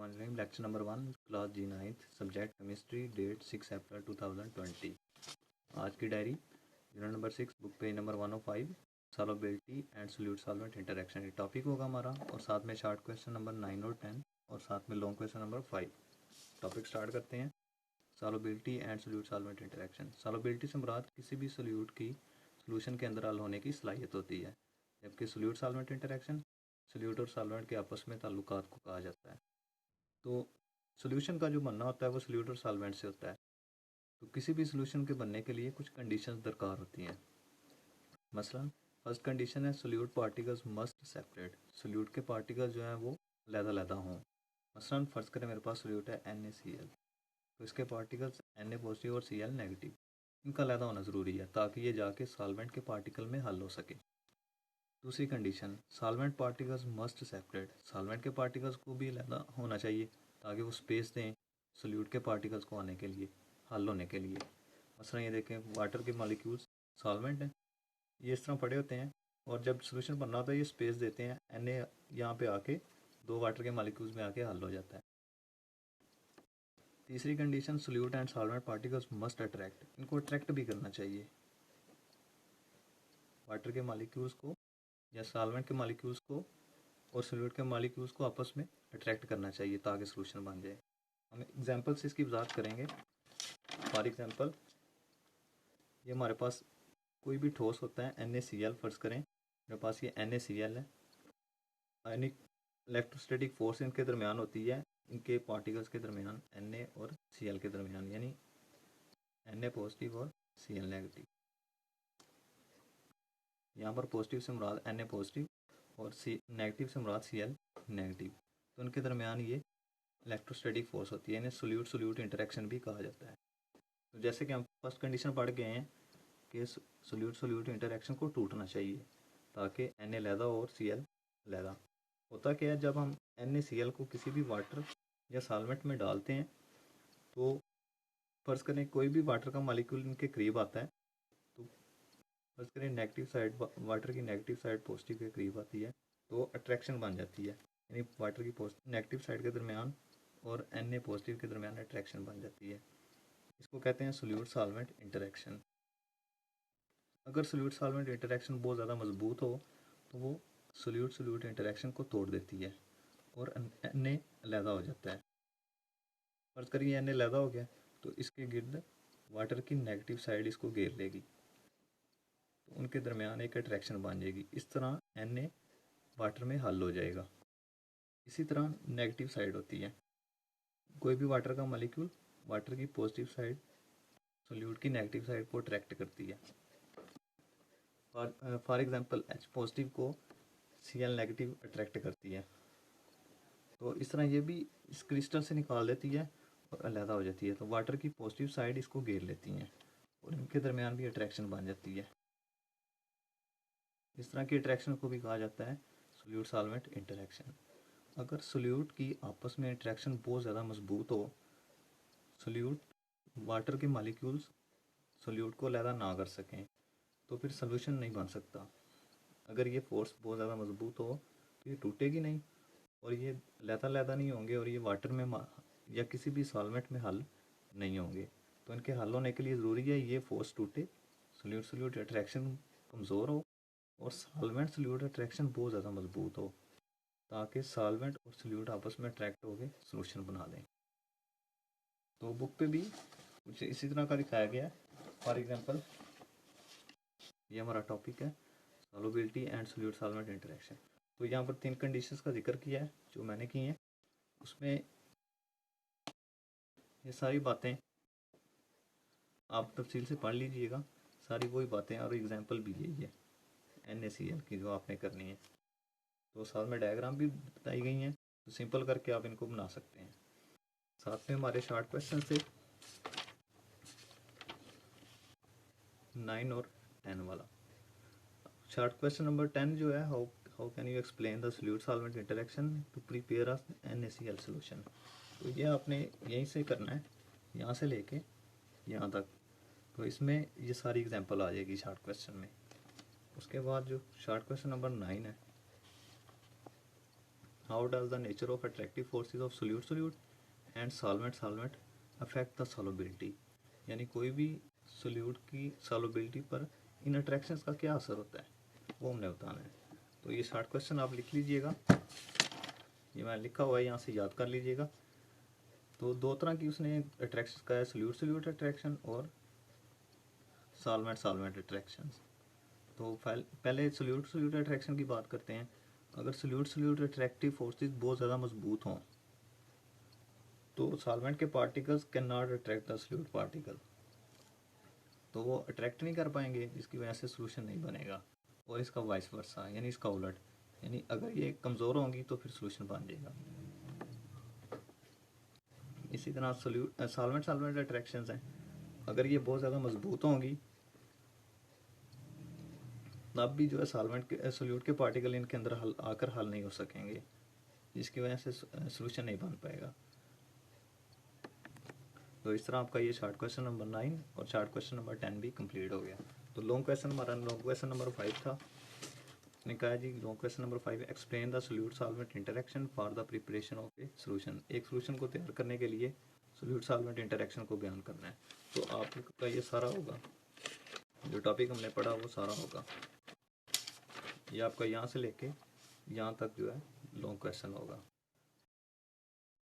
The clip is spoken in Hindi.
बिस्मिल्लाहिर्रहमानिर्रहीम। लेक्चर नंबर 1, क्लास जी 9th, सब्जेक्ट केमिस्ट्री, डेट 6 अप्रैल 2020। आज की diary, unit number 6, book page number 105, solubility and solute solvent interaction, ये टॉपिक होगा हमारा। और साथ में शॉर्ट क्वेश्चन नंबर 9 और 10 और साथ में long question number 5। Topic start करते हैं। Solubility and solute solvent interaction. Solubility से मुराद किसी भी सोल्यूट की सोल्यूशन के अंदर हल होने की सलाहियत होती है, जबकि सोल्यूट सॉल्वेंट इंटरेक्शन सोल्यूट और सॉल्वेंट के आपस में ताल्लुकात को कहा जाता है। तो सोल्यूशन का जो बनना होता है वो सोल्यूट और सॉल्वेंट से होता है। तो किसी भी सोल्यूशन के बनने के लिए कुछ कंडीशंस दरकार होती हैं। मसलन फर्स्ट कंडीशन है solute particles must separate. Solute के पार्टिकल्स जो हैं वो अलग-अलग हों। मसलन फ़र्ज़ करें मेरे पास सोल्यूट है NaCl, तो इसके पार्टिकल्स Na पॉजिटिव और Cl नेगेटिव, इनका अलग होना ज़रूरी है ताकि ये जाके सॉल्वेंट के पार्टिकल में हल हो सके। दूसरी condition, solvent particles must separate. Solvent के पार्टिकल्स को भी अलग होना चाहिए ताकि वो स्पेस दें सोल्यूट के पार्टिकल्स को आने के लिए, हल होने के लिए। मसलन ये देखें, वाटर के मॉलिक्यूल्स सॉल्वेंट हैं, ये इस तरह पड़े होते हैं और जब सोल्यूशन बनना होता है ये स्पेस देते हैं, Na यहाँ पे आके दो वाटर के मॉलिक्यूल्स में आके हल हो जाता है। तीसरी condition, solute and solvent particles must attract. इनको अट्रैक्ट भी करना चाहिए, वाटर के मॉलिक्यूल्स को या सॉल्वेंट के मॉलिक्यूल्स को और सोल्यूट के मॉलिक्यूल्स को आपस में अट्रैक्ट करना चाहिए ताकि सोल्यूशन बन जाए। हम एग्जांपल से इसकी वजाहत करेंगे। फॉर एग्जांपल, ये हमारे पास कोई भी ठोस होता है, NaCl फ़र्ज़ करें मेरे पास ये NaCl है। यानी इलेक्ट्रोस्टैटिक फोर्स इनके दरमियान होती है, इनके पार्टिकल्स के दरमियान, Na और Cl के दरमियान, यानी Na पॉजिटिव और Cl नेगेटिव। यहाँ पर पॉजिटिव से मुराद Na पॉजिटिव और नेगेटिव से मुराद Cl नेगेटिव। तो उनके दरमियान ये इलेक्ट्रोस्टैटिक फोर्स होती है, इन्हें सोल्यूट सोल्यूट इंटरेक्शन भी कहा जाता है। तो जैसे कि हम फर्स्ट कंडीशन पढ़ गए हैं कि सोल्यूट सोल्यूट इंटरेक्शन को टूटना चाहिए ताकि Na अलहदा और Cl अलहदा। होता क्या है, जब हम NaCl को किसी भी वाटर या सॉल्वेंट में डालते हैं तो फ़र्ज़ करें कोई भी वाटर का मॉलिक्यूल इनके करीब आता है, तो फ़र्ज़ करें नेगेटिव साइड, वाटर की नेगेटिव साइड पॉजिटिव के करीब आती है तो अट्रैक्शन बन जाती है, यानी वाटर की नेगेटिव साइड के दरमियान और Na पॉजिटिव के दरमियान अट्रैक्शन बन जाती है। इसको कहते हैं सोल्यूट सॉल्वेंट इंटरेक्शन। अगर सोल्यूट सॉल्वेंट इंटरेक्शन बहुत ज़्यादा मजबूत हो तो वो सोल्यूट सोल्यूट इंटरेक्शन को तोड़ देती है और Na अलहदा हो जाता है। फर्ज करिए Na अलहदा हो गया तो इसके गिर्द वाटर की नेगेटिव साइड इसको घेर लेगी, तो उनके दरमियान एक अट्रैक्शन बन जाएगी। इस तरह Na वाटर में हल हो जाएगा। इसी तरह नेगेटिव साइड होती है, कोई भी वाटर का मॉलिक्यूल वाटर की पॉजिटिव साइड सोल्यूट की नेगेटिव साइड को अट्रैक्ट करती है। फॉर एग्जांपल H पॉजिटिव को Cl नेगेटिव अट्रैक्ट करती है, तो इस तरह ये भी इस क्रिस्टल से निकाल देती है और अलहदा हो जाती है। तो वाटर की पॉजिटिव साइड इसको घेर लेती हैं और इनके दरमियान भी अट्रैक्शन बन जाती है। इस तरह की अट्रैक्शन को भी कहा जाता है सोल्यूट सॉल्वेंट इंटरेक्शन। अगर सोल्यूट की आपस में अट्रैक्शन बहुत ज़्यादा मजबूत हो, सोल्यूट वाटर के मॉलिक्यूल्स सोल्यूट को अलहदा ना कर सकें, तो फिर सोल्यूशन नहीं बन सकता। अगर ये फोर्स बहुत ज़्यादा मजबूत हो तो ये टूटेगी नहीं और ये अलहदा नहीं होंगे और ये वाटर में या किसी भी सॉल्वेंट में हल नहीं होंगे। तो इनके हल होने के लिए ज़रूरी है ये फोर्स टूटे, सोल्यूट सोल्यूट अट्रैक्शन कमज़ोर हो और सॉल्वेंट सोल्यूट अट्रैक्शन बहुत ज़्यादा मजबूत हो ताकि सॉल्वेंट और सोल्यूट आपस में अट्रैक्ट होकर सोल्यूशन बना दें। तो बुक पे भी कुछ इसी तरह का दिखाया गया है। फॉर एग्जांपल, ये हमारा टॉपिक है solubility and solute solvent interaction. तो यहाँ पर 3 कंडीशंस का जिक्र किया है जो मैंने की हैं। उसमें ये सारी बातें आप तफसील से पढ़ लीजिएगा, सारी वही बातें और एग्जांपल भी यही है NaCl की जो आपने करनी है। तो साथ में डायग्राम भी बताई गई हैं, तो सिंपल करके आप इनको बना सकते हैं। साथ में हमारे शॉर्ट क्वेश्चन से 9 और 10 वाला। शॉर्ट क्वेश्चन नंबर 10 जो है, how can you explain the solute solvent interaction to prepare a NaCl solution. तो ये आपने यहीं से करना है, यहाँ से लेके यहाँ तक। तो इसमें ये सारी एग्जांपल आ जाएगी शॉर्ट क्वेश्चन में। उसके बाद जो शॉर्ट क्वेश्चन नंबर 9 है, how does the nature of attractive forces of solute and solvent affect the solubility, यानी कोई भी सोल्यूट की सॉल्युबिलिटी पर इन अट्रैक्शंस का क्या असर होता है वो हमने बताना है। तो ये 60 क्वेश्चन आप लिख लीजिएगा, ये मैं लिखा हुआ है, यहाँ से याद कर लीजिएगा। तो दो तरह की उसने अट्रैक्शन का है, सोल्यूट अट्रैक्शन और सॉल्वेंट अट्रैक्शन। तो पहले सोल्यूट अट्रैक्शन की बात करते हैं। अगर सोल्यूट अट्रैक्टिव फोर्सेस बहुत ज़्यादा मजबूत हों तो सॉल्वेंट के particles can not attract the solute particle, तो वो अट्रैक्ट नहीं कर पाएंगे, जिसकी वजह से सोल्यूशन नहीं बनेगा। और इसका वाइस वर्सा, यानी इसका उलट, यानी अगर ये कमज़ोर होंगी तो फिर सोल्यूशन बन जाएगा। इसी तरह सॉल्वेंट अट्रैक्शंस हैं, अगर ये बहुत ज़्यादा मजबूत होंगी तब भी जो है सॉल्वेंट के सोल्यूट के पार्टिकल इनके अंदर आकर हल नहीं हो सकेंगे, जिसकी वजह से सोल्यूशन नहीं बन पाएगा। तो इस तरह आपका ये शार्ट क्वेश्चन नंबर 9 और शार्ट क्वेश्चन नंबर 10 भी कंप्लीट हो गया। तो लॉन्ग क्वेश्चन नंबर 5 था। ने कहा जी long question number 5, explain the solute solvent interaction for the preparation of a solution. एक सोल्यूशन को तैयार करने के लिए सोल्यूट सॉल्वेंट इंटरेक्शन को बयान करना है। तो आपका ये सारा होगा, जो टॉपिक हमने पढ़ा वो सारा होगा। ये आपका यहाँ से लेके यहाँ तक जो है लॉन्ग क्वेश्चन होगा।